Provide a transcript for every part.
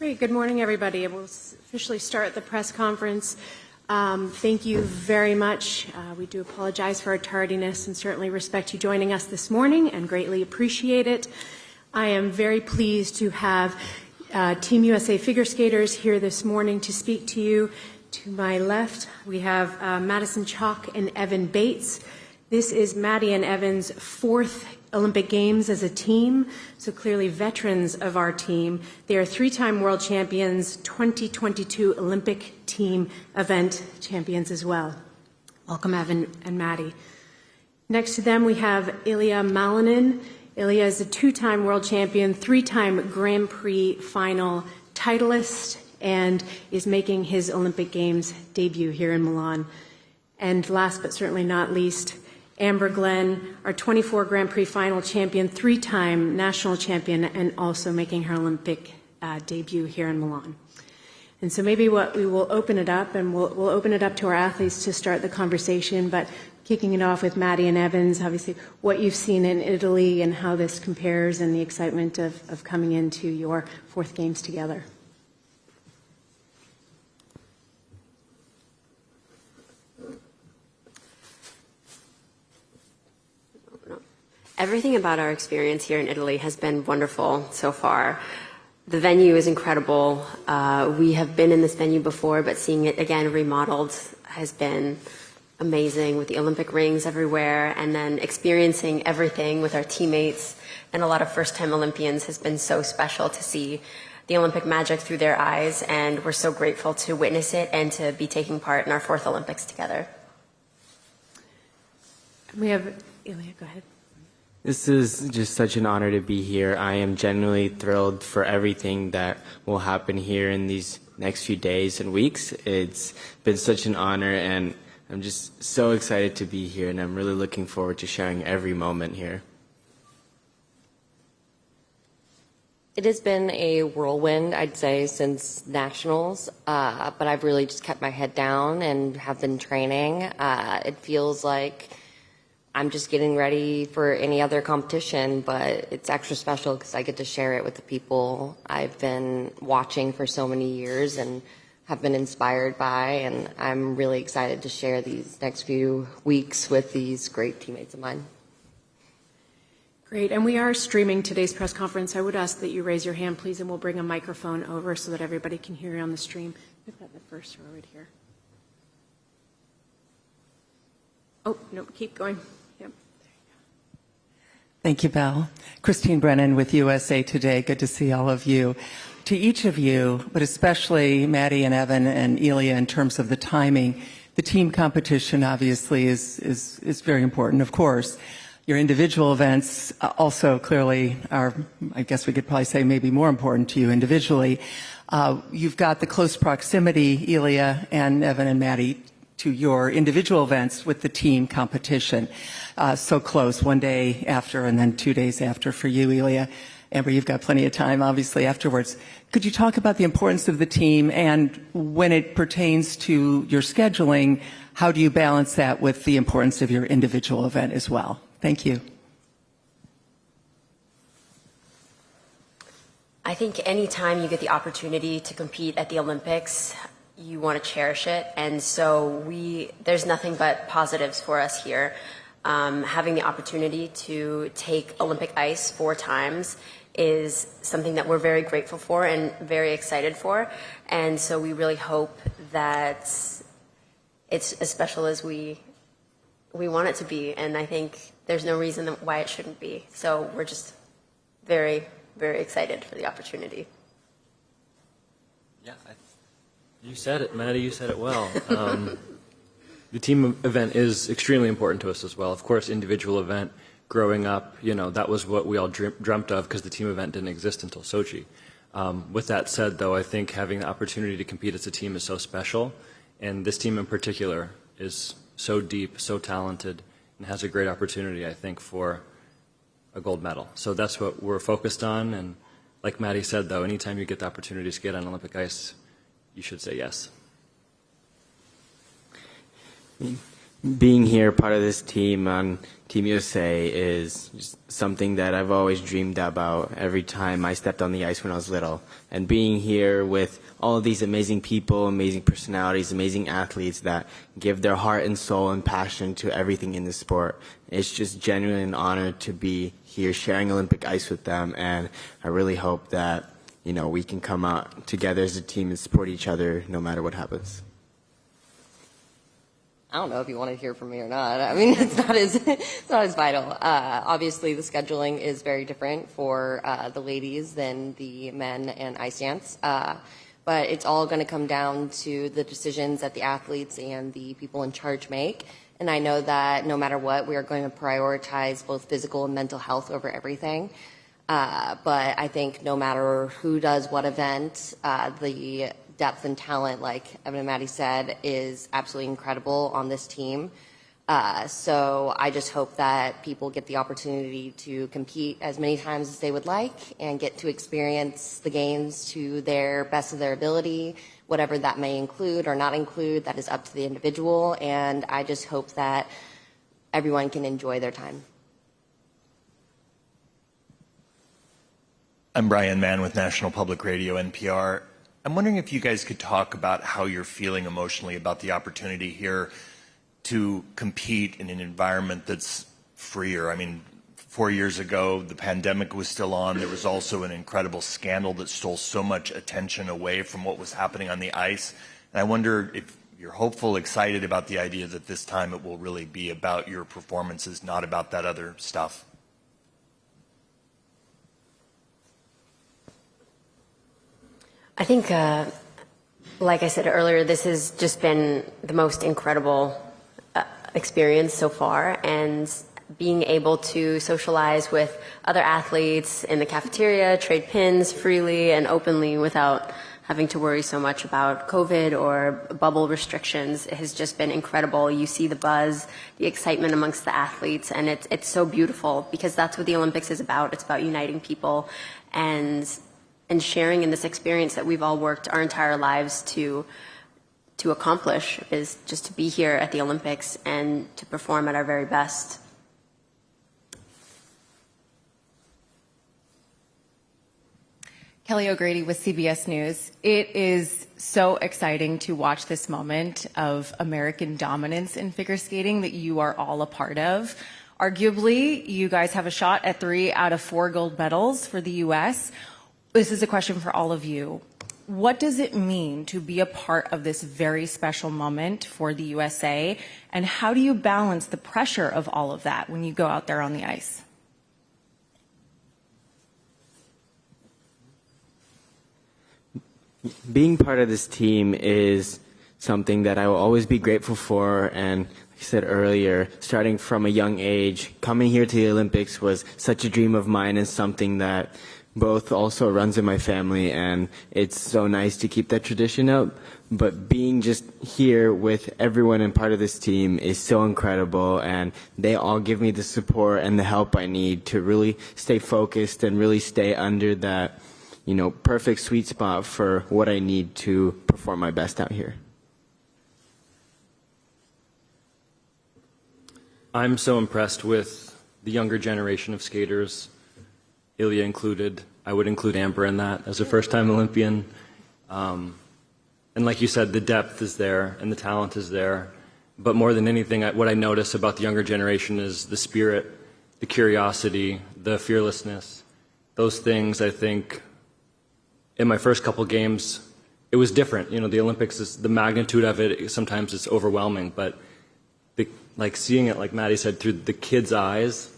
Great. Good morning, everybody. We'll officially start the press conference. Thank you very much. We do apologize for our tardiness and certainly respect you joining us this morning and greatly appreciate it. I am very pleased to have Team USA figure skaters here this morning to speak to you. To my left, we have Madison, Chock, and Evan Bates. This is Maddie and Evan's fourth Olympic Games as a team, so clearly veterans of our team. They are three-time world champions, 2022 Olympic team event champions as well. Welcome, Evan and Maddie. Next to them, we have Ilia Malinin. Ilia is a two-time world champion, three-time Grand Prix final titleist, and is making his Olympic Games debut here in Milan. And last but certainly not least, Amber Glenn, our 24 Grand Prix final champion, three-time national champion, and also making her Olympic debut here in Milan. And so maybe we will open it up, and we'll open it up to our athletes to start the conversation, but kicking it off with Maddie and Evans, obviously what you've seen in Italy and how this compares and the excitement of coming into your fourth Games together. Everything about our experience here in Italy has been wonderful so far. The venue is incredible. We have been in this venue before, but seeing it again remodeled has been amazing with the Olympic rings everywhere, and then experiencing everything with our teammates and a lot of first-time Olympians has been so special to see the Olympic magic through their eyes, and we're so grateful to witness it and to be taking part in our fourth Olympics together. We have Ilia, go ahead. This is just such an honor to be here. I am genuinely thrilled for everything that will happen here in these next few days and weeks. It's been such an honor, and I'm just so excited to be here, and I'm really looking forward to sharing every moment here. It has been a whirlwind, I'd say, since nationals, but I've really just kept my head down and have been training. It feels like I'm just getting ready for any other competition, but it's extra special because I get to share it with the people I've been watching for so many years and have been inspired by, and I'm really excited to share these next few weeks with these great teammates of mine. Great, and we are streaming today's press conference. I would ask that you raise your hand, please, and we'll bring a microphone over so that everybody can hear you on the stream. We've got the first row right here. Oh, no, keep going. Yep. Thank you, Belle. Christine Brennan with USA Today. Good to see all of you. To each of you, but especially Maddie and Evan and Ilia in terms of the timing, the team competition obviously is very important, of course. Your individual events also clearly are, I guess we could probably say, maybe more important to you individually. You've got the close proximity, Ilia and Evan and Maddie, to your individual events with the team competition. So close, one day after and then 2 days after for you, Ilia. Amber, you've got plenty of time, obviously, afterwards. Could you talk about the importance of the team, and when it pertains to your scheduling, how do you balance that with the importance of your individual event as well? Thank you. I think any time you get the opportunity to compete at the Olympics, you want to cherish it, and so there's nothing but positives for us here. Having the opportunity to take Olympic ice 4 times is something that we're very grateful for and very excited for, and so we really hope that it's as special as we want it to be, and I think there's no reason why it shouldn't be. So we're just very, very excited for the opportunity. Yeah, you said it, Maddie, you said it well. The team event is extremely important to us as well. Of course, individual event, growing up, that was what we all dreamt of because the team event didn't exist until Sochi. With that said, though, I think having the opportunity to compete as a team is so special, and this team in particular is so deep, so talented, and has a great opportunity, I think, for a gold medal. So that's what we're focused on, and like Maddie said, though, anytime you get the opportunity to skate on Olympic ice, you should say yes. being here, part of this team on Team USA is just something that I've always dreamed about every time I stepped on the ice when I was little. And being here with all of these amazing people, amazing personalities, amazing athletes that give their heart and soul and passion to everything in the sport, it's just genuinely an honor to be here sharing Olympic ice with them. And I really hope that, we can come out together as a team and support each other no matter what happens. I don't know if you want to hear from me or not. I mean, it's not as vital. Obviously, the scheduling is very different for the ladies than the men and ice dance. But it's all going to come down to the decisions that the athletes and the people in charge make. And I know that no matter what, we are going to prioritize both physical and mental health over everything. But I think no matter who does what event, the depth and talent, like Evan and Maddie said, is absolutely incredible on this team. So I just hope that people get the opportunity to compete as many times as they would like and get to experience the games to their best of their ability, whatever that may include or not include, that is up to the individual. And I just hope that everyone can enjoy their time. I'm Brian Mann with National Public Radio, NPR. I'm wondering if you guys could talk about how you're feeling emotionally about the opportunity here to compete in an environment that's freer. I mean, 4 years ago, the pandemic was still on. There was also an incredible scandal that stole so much attention away from what was happening on the ice. And I wonder if you're hopeful, excited about the idea that this time it will really be about your performances, not about that other stuff. I think, like I said earlier, this has just been the most incredible experience so far, and being able to socialize with other athletes in the cafeteria, trade pins freely and openly without having to worry so much about COVID or bubble restrictions has just been incredible. You see the buzz, the excitement amongst the athletes, and it's so beautiful because that's what the Olympics is about. It's about uniting people and sharing in this experience that we've all worked our entire lives to accomplish, is just to be here at the Olympics and to perform at our very best. Kelly O'Grady with CBS News. It is so exciting to watch this moment of American dominance in figure skating that you are all a part of. Arguably, you guys have a shot at 3 out of 4 gold medals for the U.S. This is a question for all of you. What does it mean to be a part of this very special moment for the USA? And how do you balance the pressure of all of that when you go out there on the ice? Being part of this team is something that I will always be grateful for. And like I said earlier, starting from a young age, coming here to the Olympics was such a dream of mine and something that both also runs in my family, and it's so nice to keep that tradition up. But being just here with everyone and part of this team is so incredible, and they all give me the support and the help I need to really stay focused and really stay under that, perfect sweet spot for what I need to perform my best out here. I'm so impressed with the younger generation of skaters, Ilia included. I would include Amber in that as a first-time Olympian. And like you said, the depth is there and the talent is there. But more than anything, what I notice about the younger generation is the spirit, the curiosity, the fearlessness. Those things, I think, in my first couple games, it was different. The Olympics, the magnitude of it, sometimes it's overwhelming. But seeing it, like Maddie said, through the kids' eyes,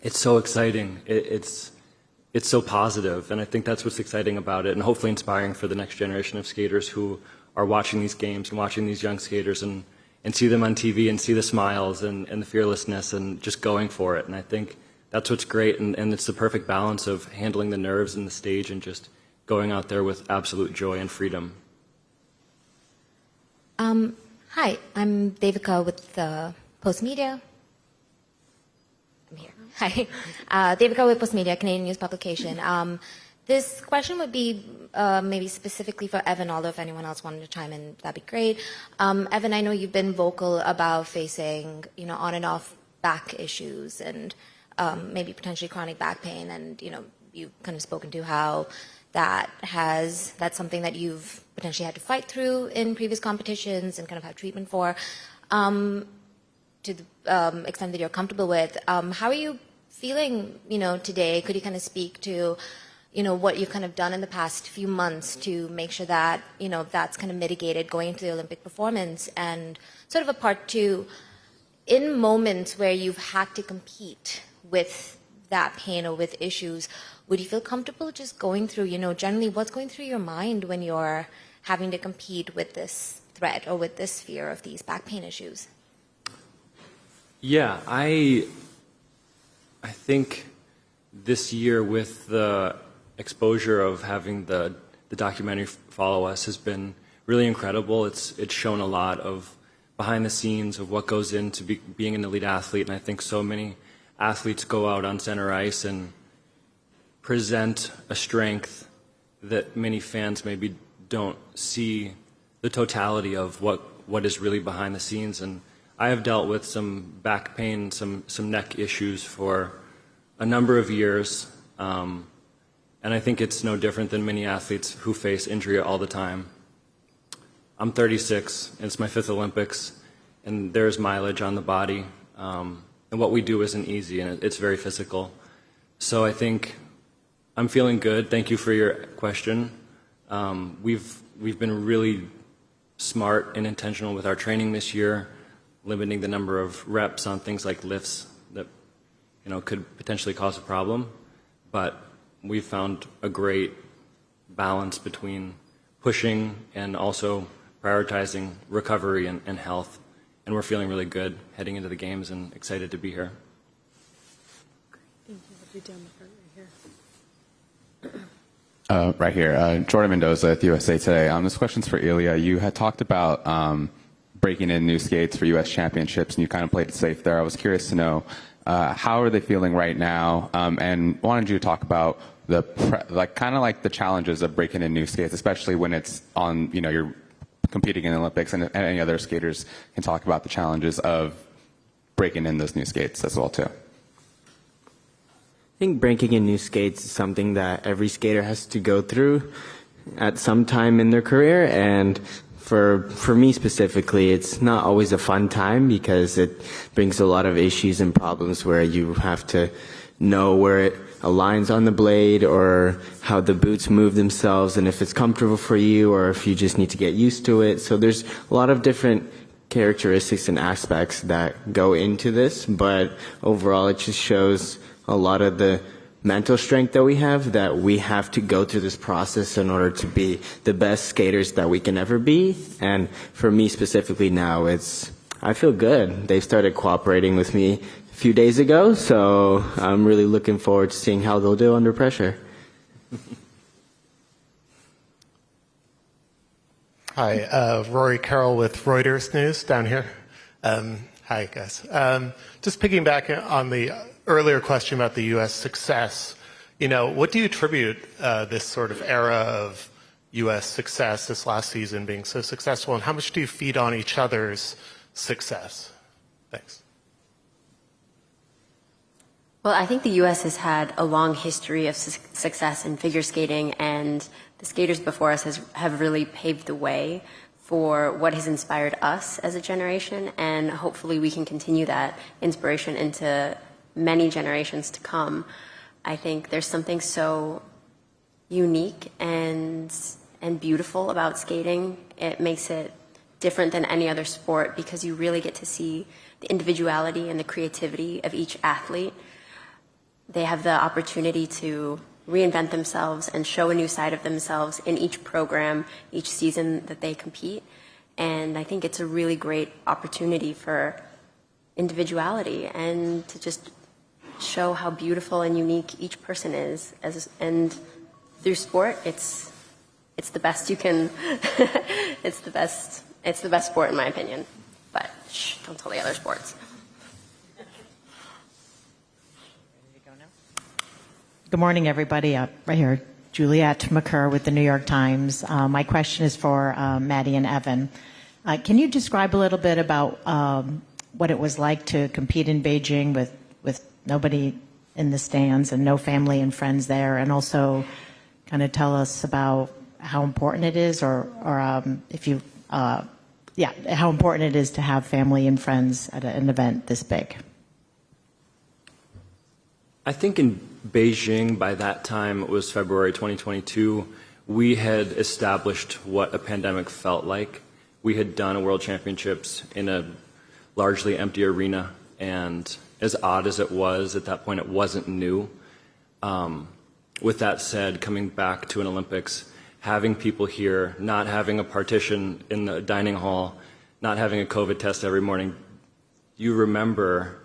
it's so exciting. It's so positive, and I think that's what's exciting about it, and hopefully inspiring for the next generation of skaters who are watching these games and watching these young skaters and see them on TV and see the smiles and the fearlessness and just going for it. And I think that's what's great, and it's the perfect balance of handling the nerves and the stage and just going out there with absolute joy and freedom. Hi, I'm Devika with Post Media. I'm here. Hi, Devika with Post Media, Canadian news publication. This question would be maybe specifically for Evan, although if anyone else wanted to chime in, that'd be great. Evan, I know you've been vocal about facing, on and off back issues and maybe potentially chronic back pain, and you've kind of spoken to how that's something that you've potentially had to fight through in previous competitions and kind of have treatment for. To the extent that you're comfortable with, how are you feeling, today? Could you kind of speak to, what you've kind of done in the past few months to make sure that, that's kind of mitigated going into the Olympic performance? And sort of a part two, in moments where you've had to compete with that pain or with issues, would you feel comfortable just going through, generally what's going through your mind when you're having to compete with this threat or with this fear of these back pain issues? Yeah, I think this year with the exposure of having the documentary follow us has been really incredible. It's shown a lot of behind the scenes of what goes into being an elite athlete, and I think so many athletes go out on center ice and present a strength that many fans maybe don't see the totality of what is really behind the scenes. And I have dealt with some back pain, some neck issues for a number of years, and I think it's no different than many athletes who face injury all the time. I'm 36, and it's my 5th Olympics, and there's mileage on the body, and what we do isn't easy, and it's very physical. So I think I'm feeling good. Thank you for your question. We've been really smart and intentional with our training this year, limiting the number of reps on things like lifts that could potentially cause a problem. But we found a great balance between pushing and also prioritizing recovery and health. And we're feeling really good heading into the games and excited to be here. Thank you. We'll be down the front right here. Right here, Jordan Mendoza with USA Today. This question's for Ilia. You had talked about breaking in new skates for U.S. championships, and you kind of played it safe there. I was curious to know how are they feeling right now, and wanted you to talk about kind of like the challenges of breaking in new skates, especially when it's on, you're competing in the Olympics, and any other skaters can talk about the challenges of breaking in those new skates as well too. I think breaking in new skates is something that every skater has to go through at some time in their career, and for me specifically, it's not always a fun time because it brings a lot of issues and problems where you have to know where it aligns on the blade or how the boots move themselves and if it's comfortable for you or if you just need to get used to it. So there's a lot of different characteristics and aspects that go into this, but overall it just shows a lot of the mental strength that we have to go through this process in order to be the best skaters that we can ever be. And for me specifically now, I feel good. They started cooperating with me a few days ago, so I'm really looking forward to seeing how they'll do under pressure. Hi, Rory Carroll with Reuters News down here. Hi, guys. Just piggybacking on the earlier question about the U.S. success, what do you attribute this sort of era of U.S. success, this last season being so successful, and how much do you feed on each other's success? Thanks. Well, I think the U.S. has had a long history of success in figure skating, and the skaters before us have really paved the way for what has inspired us as a generation, and hopefully we can continue that inspiration into many generations to come. I think there's something so unique and beautiful about skating. It makes it different than any other sport because you really get to see the individuality and the creativity of each athlete. They have the opportunity to reinvent themselves and show a new side of themselves in each program, each season that they compete. And I think it's a really great opportunity for individuality and to just show how beautiful and unique each person is. And through sport, it's the best you can, it's the best sport in my opinion. But shh, don't tell the other sports. Good morning, everybody. Right here, Juliette McCurr with the New York Times. My question is for Maddie and Evan. Can you describe a little bit about what it was like to compete in Beijing with nobody in the stands and no family and friends there, and also kind of tell us about how important it is, or if you, how important it is to have family and friends at an event this big? I think in Beijing, by that time, it was February 2022, we had established what a pandemic felt like. We had done a World Championships in a largely empty arena, and as odd as it was at that point, it wasn't new. With that said, coming back to an Olympics, having people here, not having a partition in the dining hall, not having a COVID test every morning, you remember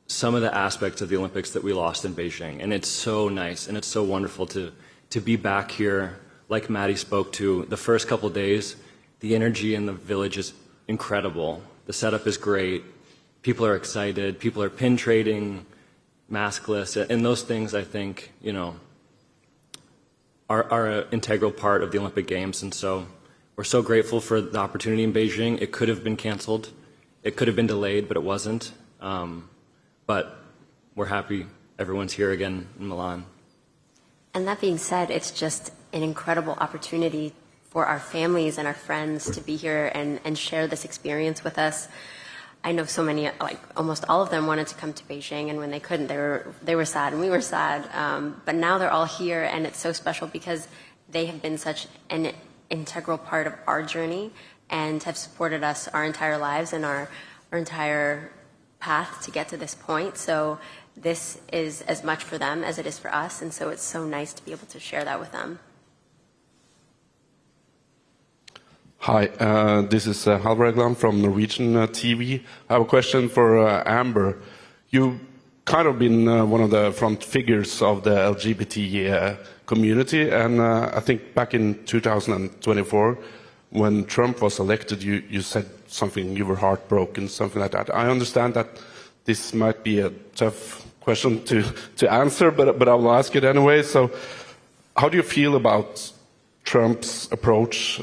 some of the aspects of the Olympics that we lost in Beijing. And it's so nice and it's so wonderful to be back here, like Maddie spoke to. The first couple of days, the energy in the village is incredible. The setup is great. People are excited. People are pin trading, maskless. And those things, I think, you know, are an integral part of the Olympic Games. And so we're so grateful for the opportunity in Beijing. It could have been canceled. It could have been delayed, but it wasn't. But we're happy everyone's here again in Milan. And that being said, it's just an incredible opportunity for our families and our friends to be here and share this experience with us. I know so many, like almost all of them wanted to come to Beijing, and when they couldn't, they were sad and we were sad. But now they're all here, and it's so special because they have been such an integral part of our journey and have supported us our entire lives and our entire path to get to this point. So this is as much for them as it is for us, and so it's so nice to be able to share that with them. Hi, this is Halvregland from Norwegian TV. I have a question for Amber. You've kind of been one of the front figures of the LGBT community, and I think back in 2024, when Trump was elected, you said something, you were heartbroken, something like that. I understand that this might be a tough question to answer, but I will ask it anyway. So how do you feel about Trump's approach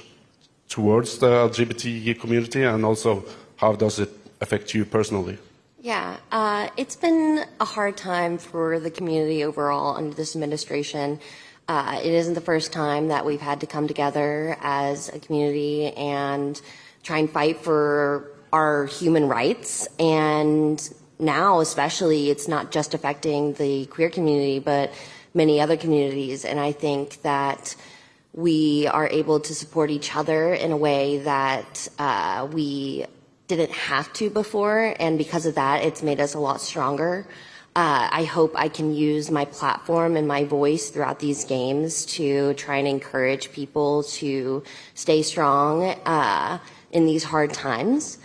towards the LGBT community, and also how does it affect you personally? Yeah, it's been a hard time for the community overall under this administration. It isn't the first time that we've had to come together as a community and try and fight for our human rights. And now especially, it's not just affecting the queer community, but many other communities. And I think that we are able to support each other in a way that we didn't have to before. And because of that, it's made us a lot stronger. I hope I can use my platform and my voice throughout these games to try and encourage people to stay strong in these hard times.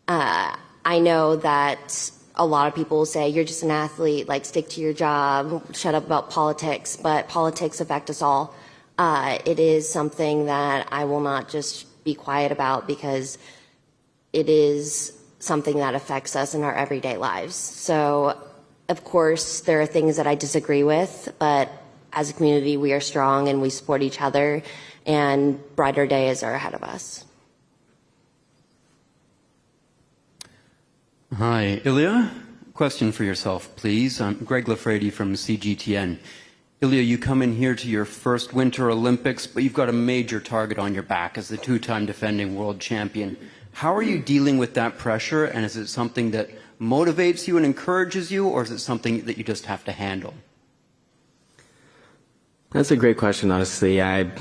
I know that a lot of people say, you're just an athlete, like stick to your job, shut up about politics, but politics affect us all. It is something that I will not just be quiet about because it is something that affects us in our everyday lives. So, of course, there are things that I disagree with, but as a community, we are strong and we support each other, and brighter days are ahead of us. Hi, Ilia. Question for yourself, please. I'm Greg Lafredi from CGTN. Ilia, you come in here to your first Winter Olympics, but you've got a major target on your back as the two-time defending world champion. How are you dealing with that pressure, and is it something that motivates you and encourages you, or is it something that you just have to handle? That's a great question, honestly. I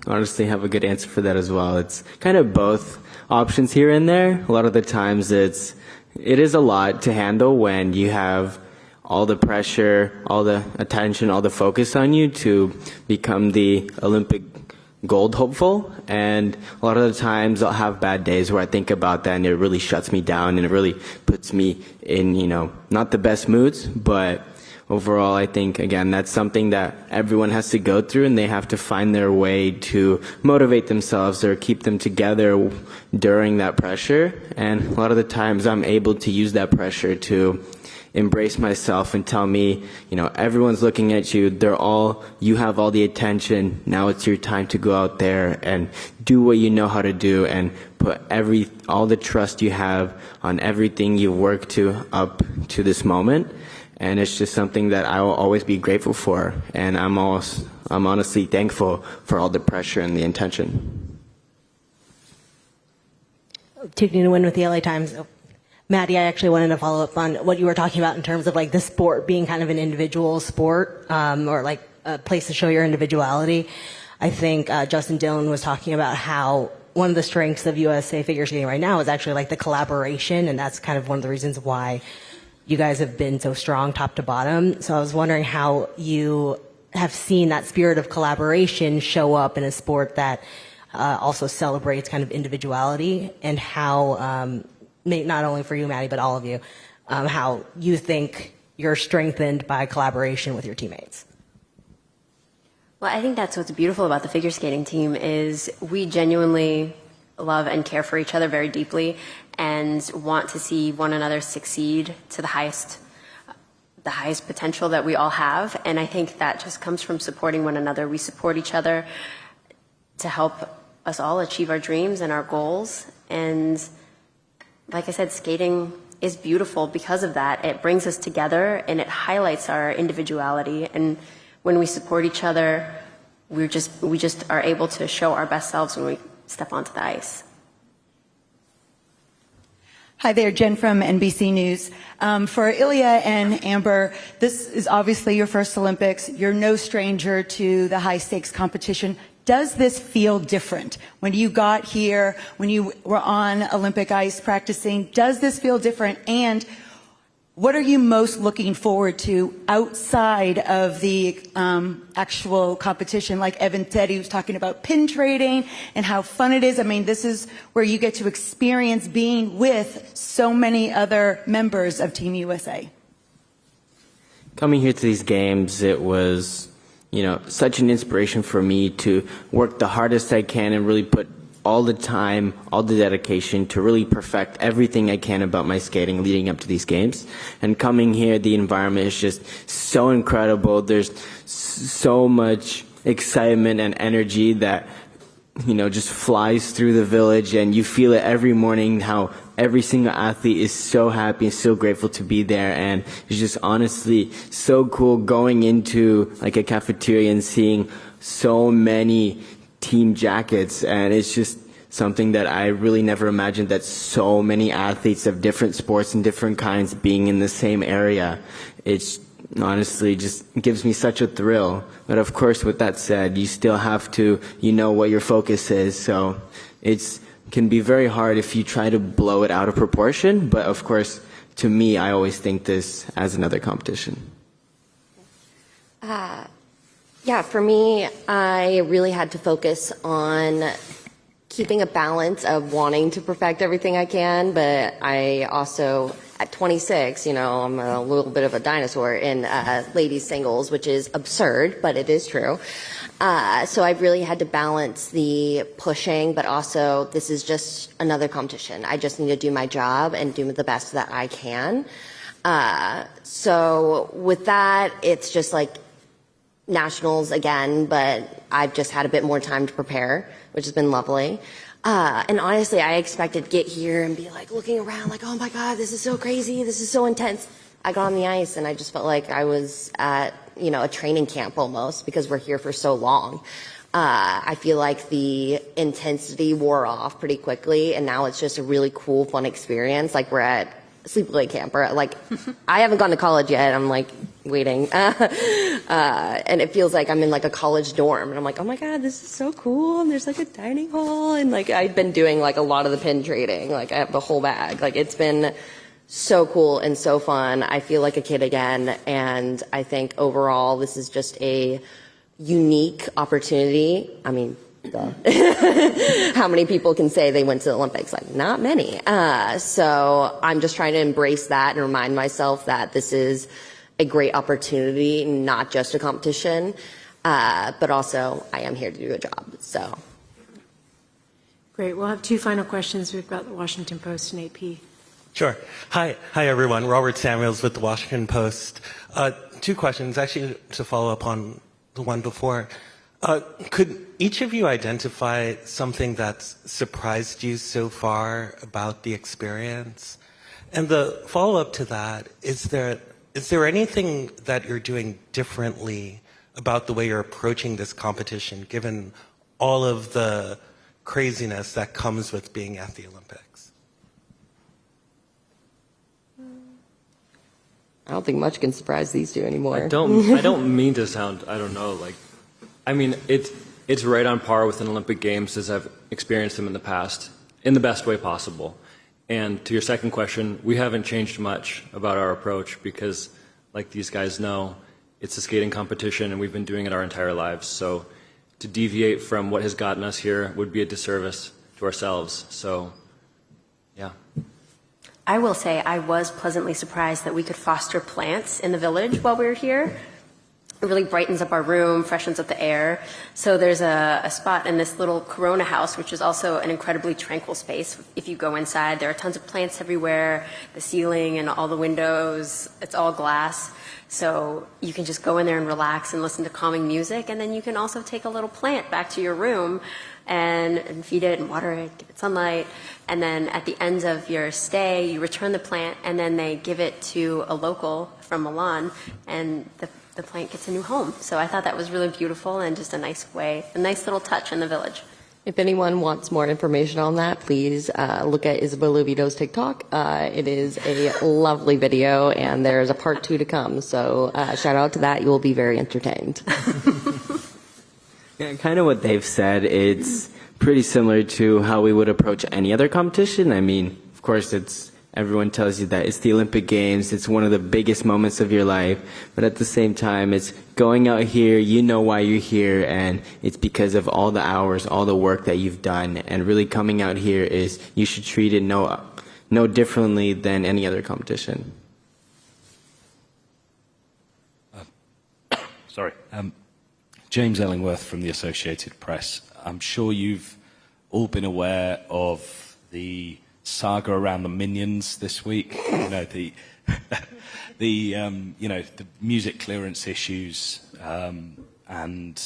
honestly have a good answer for that as well. It's kind of both options here and there. A lot of the times it is a lot to handle when you have all the pressure, all the attention, all the focus on you to become the Olympic gold hopeful. And a lot of the times I'll have bad days where I think about that and it really shuts me down and it really puts me in, not the best moods. But overall, I think, again, that's something that everyone has to go through, and they have to find their way to motivate themselves or keep them together during that pressure. And a lot of the times I'm able to use that pressure to embrace myself and tell me, everyone's looking at you. You have all the attention. Now it's your time to go out there and do what you know how to do and put all the trust you have on everything you worked up to this moment. And it's just something that I will always be grateful for. And I'm honestly thankful for all the pressure and the intention. Tiffany Nguyen with the LA Times. Maddie, I actually wanted to follow up on what you were talking about in terms of like the sport being kind of an individual sport, or like a place to show your individuality. I think Justin Dillon was talking about how one of the strengths of USA figure skating right now is actually like the collaboration, and that's kind of one of the reasons why you guys have been so strong top to bottom. So I was wondering how you have seen that spirit of collaboration show up in a sport that also celebrates kind of individuality, and how not only for you, Maddie, but all of you, how you think you're strengthened by collaboration with your teammates. Well, I think that's what's beautiful about the figure skating team is we genuinely love and care for each other very deeply and want to see one another succeed to the highest potential that we all have. And I think that just comes from supporting one another. We support each other to help us all achieve our dreams and our goals. And like I said, skating is beautiful because of that. It brings us together and it highlights our individuality. And when we support each other, we just are able to show our best selves when we step onto the ice. Hi there, Jen from NBC News. For Ilia and Amber, this is obviously your first Olympics. You're no stranger to the high stakes competition. Does this feel different? When you got here, when you were on Olympic ice practicing, does this feel different? And what are you most looking forward to outside of the actual competition? Like Evan said, he was talking about pin trading and how fun it is. I mean, this is where you get to experience being with so many other members of Team USA. Coming here to these games, it was such an inspiration for me to work the hardest I can and really put all the time, all the dedication to really perfect everything I can about my skating leading up to these games. And coming here, the environment is just so incredible. There's so much excitement and energy that, just flies through the village, and you feel it every morning how every single athlete is so happy and so grateful to be there. And it's just honestly so cool going into like a cafeteria and seeing so many team jackets, and it's just something that I really never imagined, that so many athletes of different sports and different kinds being in the same area. It's honestly just gives me such a thrill. But of course, with that said, you still have to, what your focus is. So it can be very hard if you try to blow it out of proportion. But of course, to me, I always think this as another competition. Yeah, for me, I really had to focus on keeping a balance of wanting to perfect everything I can, but I also, at 26, I'm a little bit of a dinosaur in ladies singles, which is absurd, but it is true. So I really had to balance the pushing, but also this is just another competition. I just need to do my job and do the best that I can. So with that, it's just like nationals again, but I've just had a bit more time to prepare, which has been lovely. And honestly, I expected to get here and be like looking around like, oh my God, this is so crazy. This is so intense. I got on the ice and I just felt like I was at, a training camp almost, because we're here for so long. I feel like the intensity wore off pretty quickly, and now it's just a really cool, fun experience. Like we're at sleepaway camp, or like I haven't gone to college yet. I'm like waiting, and it feels like I'm in like a college dorm, and I'm like, oh my God, this is so cool. And there's like a dining hall, and like I've been doing like a lot of the pin trading. Like I have the whole bag. Like it's been so cool and so fun. I feel like a kid again, and I think overall this is just a unique opportunity. I mean, how many people can say they went to the Olympics? Like, not many. So I'm just trying to embrace that and remind myself that this is a great opportunity, not just a competition, but also I am here to do a job. So. Great. We'll have two final questions. We've got the Washington Post and AP. Sure. Hi, everyone. Robert Samuels with the Washington Post. Two questions, actually, to follow up on the one before. Could each of you identify something that's surprised you so far about the experience? And the follow-up to that, is there anything that you're doing differently about the way you're approaching this competition, given all of the craziness that comes with being at the Olympics? I don't think much can surprise these two anymore. I don't mean to sound, I don't know, like, I mean, it's right on par with an Olympic Games as I've experienced them in the past, in the best way possible. And to your second question, we haven't changed much about our approach because, like these guys know, it's a skating competition and we've been doing it our entire lives. So to deviate from what has gotten us here would be a disservice to ourselves. So, yeah. I will say I was pleasantly surprised that we could foster plants in the village while we were here. It really brightens up our room, freshens up the air. So there's a spot in this little Corona house, which is also an incredibly tranquil space. If you go inside, there are tons of plants everywhere, the ceiling and all the windows, it's all glass. So you can just go in there and relax and listen to calming music, and then you can also take a little plant back to your room and feed it and water it, give it sunlight. And then at the end of your stay, you return the plant, and then they give it to a local from Milan, and the plant gets a new home. So I thought that was really beautiful and just a nice way, a nice little touch in the village. If anyone wants more information on that, please look at Isabel Oviedo's TikTok. It is a lovely video, and there's a part 2 to come. So shout out to that. You will be very entertained. Yeah, kind of what they've said. It's pretty similar to how we would approach any other competition. I mean, of course, everyone tells you that it's the Olympic Games, it's one of the biggest moments of your life, but at the same time, it's going out here, you know why you're here, and it's because of all the hours, all the work that you've done, and really coming out here is, you should treat it no differently than any other competition. Sorry. James Ellingworth from the Associated Press. I'm sure you've all been aware of the saga around the Minions this week. You know, the music clearance issues, and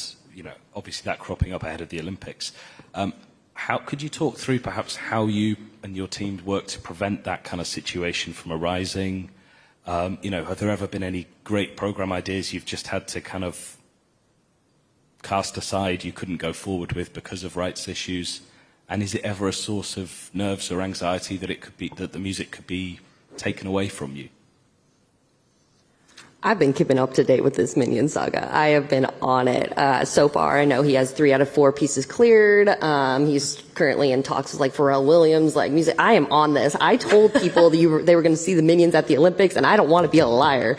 obviously that cropping up ahead of the Olympics. How could you talk through perhaps how you and your team work to prevent that kind of situation from arising? Have there ever been any great program ideas you've just had to kind of cast aside, you couldn't go forward with because of rights issues? And is it ever a source of nerves or anxiety that the music could be taken away from you? I've been keeping up to date with this Minion saga. I have been on it so far. I know he has 3 out of 4 pieces cleared. He's currently in talks with like Pharrell Williams, like music. I am on this. I told people they were going to see the Minions at the Olympics, and I don't want to be a liar.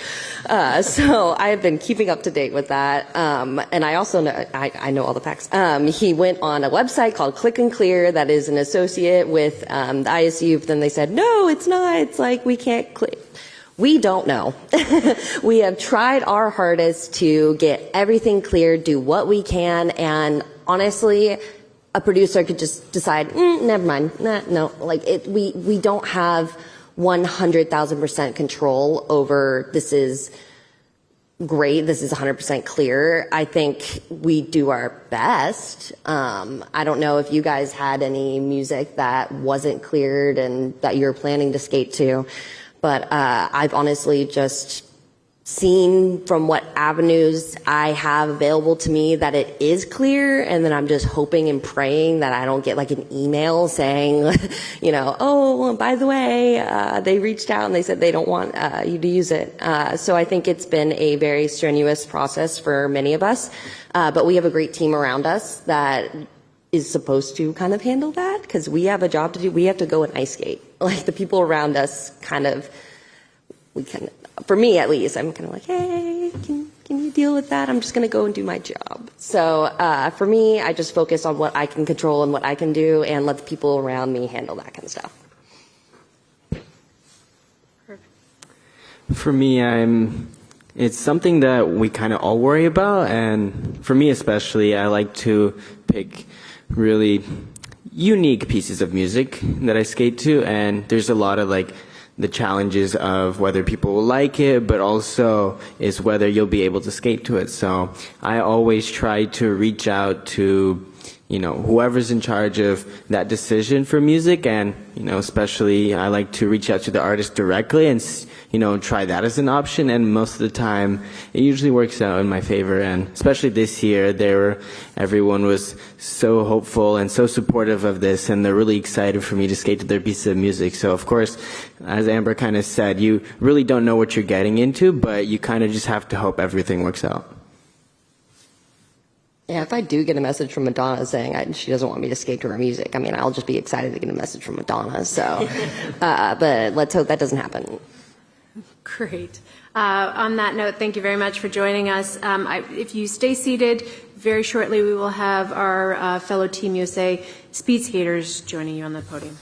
So I have been keeping up to date with that. And I also know, I know all the facts. He went on a website called Click and Clear that is an associate with the ISU, but then they said, no, it's not. It's like we can't click. We don't know. We have tried our hardest to get everything cleared, do what we can, and honestly, a producer could just decide, never mind, no. We don't have 100,000% control over this is great, this is 100% clear. I think we do our best. I don't know if you guys had any music that wasn't cleared and that you're planning to skate to. But I've honestly just seen from what avenues I have available to me that it is clear, and then I'm just hoping and praying that I don't get like an email saying, oh, by the way, they reached out and they said they don't want you to use it. So I think it's been a very strenuous process for many of us, but we have a great team around us that is supposed to kind of handle that, because we have a job to do. We have to go and ice skate. Like the people around us for me at least, I'm kind of like, hey, can you deal with that? I'm just going to go and do my job. So for me, I just focus on what I can control and what I can do, and let the people around me handle that kind of stuff. For me, it's something that we kind of all worry about, and for me especially, I like to pick really unique pieces of music that I skate to, and there's a lot of the challenges of whether people will like it, but also is whether you'll be able to skate to it. So I always try to reach out to, whoever's in charge of that decision for music, and, especially I like to reach out to the artist directly and, try that as an option, and most of the time it usually works out in my favor. And especially this year, everyone was so hopeful and so supportive of this, and they're really excited for me to skate to their piece of music. So of course, as Amber kind of said, you really don't know what you're getting into, but you kind of just have to hope everything works out. Yeah, if I do get a message from Madonna saying she doesn't want me to skate to her music, I'll just be excited to get a message from Madonna. So, but let's hope that doesn't happen. Great. On that note, thank you very much for joining us. If you stay seated, very shortly we will have our fellow Team USA speed skaters joining you on the podium.